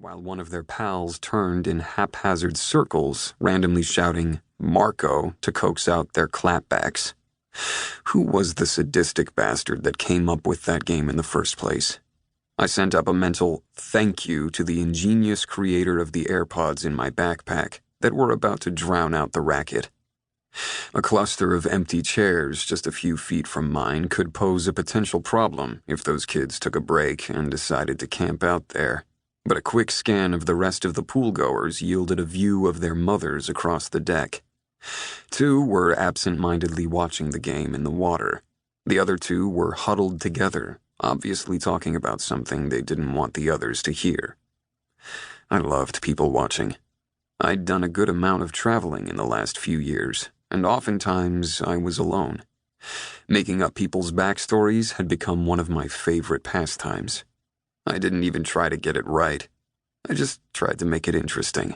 while one of their pals turned in haphazard circles, randomly shouting "Marco" to coax out their clapbacks. Who was the sadistic bastard that came up with that game in the first place? I sent up a mental thank you to the ingenious creator of the AirPods in my backpack that were about to drown out the racket. A cluster of empty chairs just a few feet from mine could pose a potential problem if those kids took a break and decided to camp out there. But a quick scan of the rest of the pool-goers yielded a view of their mothers across the deck. 2 were absent-mindedly watching the game in the water. The other 2 were huddled together, obviously talking about something they didn't want the others to hear. I loved people watching. I'd done a good amount of traveling in the last few years, and oftentimes I was alone. Making up people's backstories had become one of my favorite pastimes. I didn't even try to get it right. I just tried to make it interesting.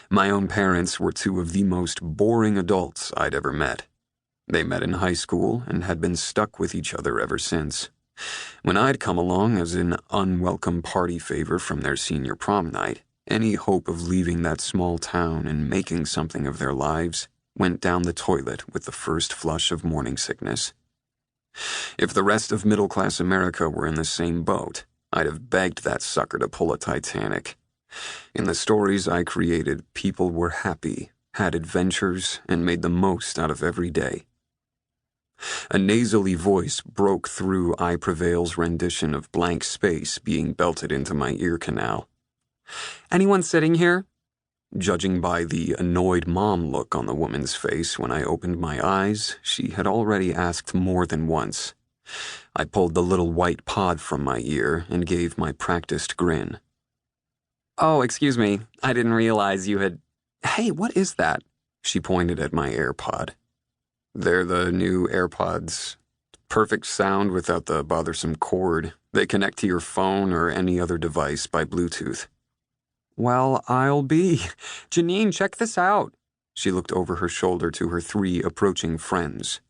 My own parents were 2 of the most boring adults I'd ever met. They met in high school and had been stuck with each other ever since. When I'd come along as an unwelcome party favor from their senior prom night, any hope of leaving that small town and making something of their lives went down the toilet with the first flush of morning sickness. If the rest of middle-class America were in the same boat, I'd have begged that sucker to pull a Titanic. In the stories I created, people were happy, had adventures, and made the most out of every day. A nasally voice broke through I Prevail's rendition of Blank Space being belted into my ear canal. "Anyone sitting here?" Judging by the annoyed mom look on the woman's face when I opened my eyes, she had already asked more than once. I pulled the little white pod from my ear and gave my practiced grin. "Oh, excuse me. I didn't realize you had—" "Hey, what is that?" She pointed at my AirPod. "They're the new AirPods. Perfect sound without the bothersome cord. They connect to your phone or any other device by Bluetooth." "Well, I'll be. Janine, check this out." She looked over her shoulder to her 3 approaching friends.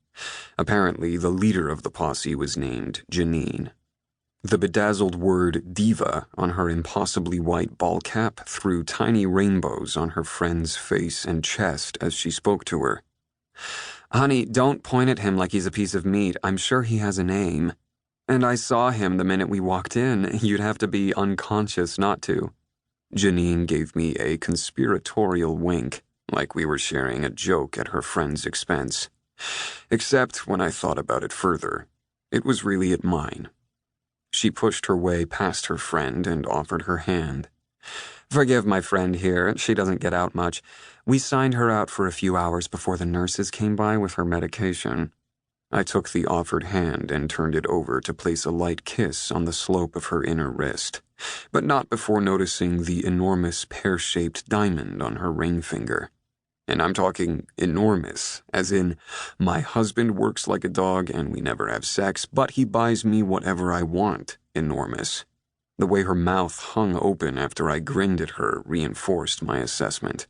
Apparently, the leader of the posse was named Janine. The bedazzled word diva on her impossibly white ball cap threw tiny rainbows on her friend's face and chest as she spoke to her. "Honey, don't point at him like he's a piece of meat. I'm sure he has a name. And I saw him the minute we walked in. You'd have to be unconscious not to." Janine gave me a conspiratorial wink, like we were sharing a joke at her friend's expense. Except when I thought about it further, it was really at mine. She pushed her way past her friend and offered her hand. "Forgive my friend here, she doesn't get out much. We signed her out for a few hours before the nurses came by with her medication." I took the offered hand and turned it over to place a light kiss on the slope of her inner wrist, but not before noticing the enormous pear-shaped diamond on her ring finger. And I'm talking enormous, as in, my husband works like a dog and we never have sex, but he buys me whatever I want, enormous. The way her mouth hung open after I grinned at her reinforced my assessment.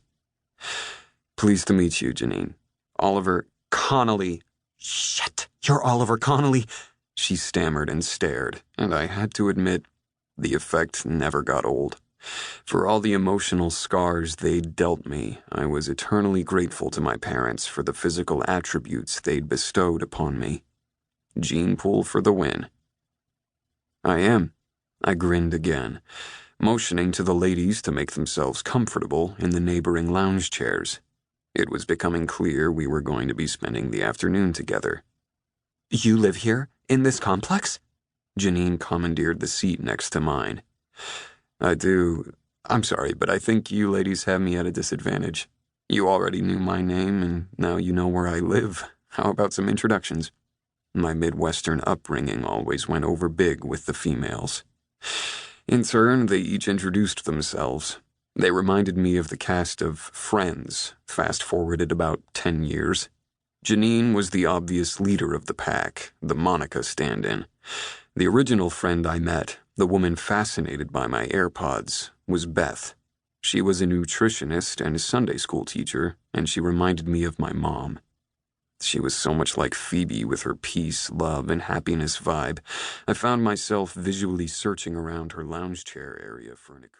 "Pleased to meet you, Janine. Oliver Connely." "Shit, you're Oliver Connely," she stammered and stared, and I had to admit, the effect never got old. For all the emotional scars they'd dealt me, I was eternally grateful to my parents for the physical attributes they'd bestowed upon me. Gene pool for the win. "I am." I grinned again, motioning to the ladies to make themselves comfortable in the neighboring lounge chairs. It was becoming clear we were going to be spending the afternoon together. "You live here, in this complex?" Janine commandeered the seat next to mine. "I do. I'm sorry, but I think you ladies have me at a disadvantage. You already knew my name, and now you know where I live. How about some introductions?" My Midwestern upbringing always went over big with the females. In turn, they each introduced themselves. They reminded me of the cast of Friends, fast-forwarded about 10 years. Janine was the obvious leader of the pack, the Monica stand-in. The original friend I met, the woman fascinated by my AirPods, was Beth. She was a nutritionist and a Sunday school teacher, and she reminded me of my mom. She was so much like Phoebe with her peace, love, and happiness vibe. I found myself visually searching around her lounge chair area for an acoustic.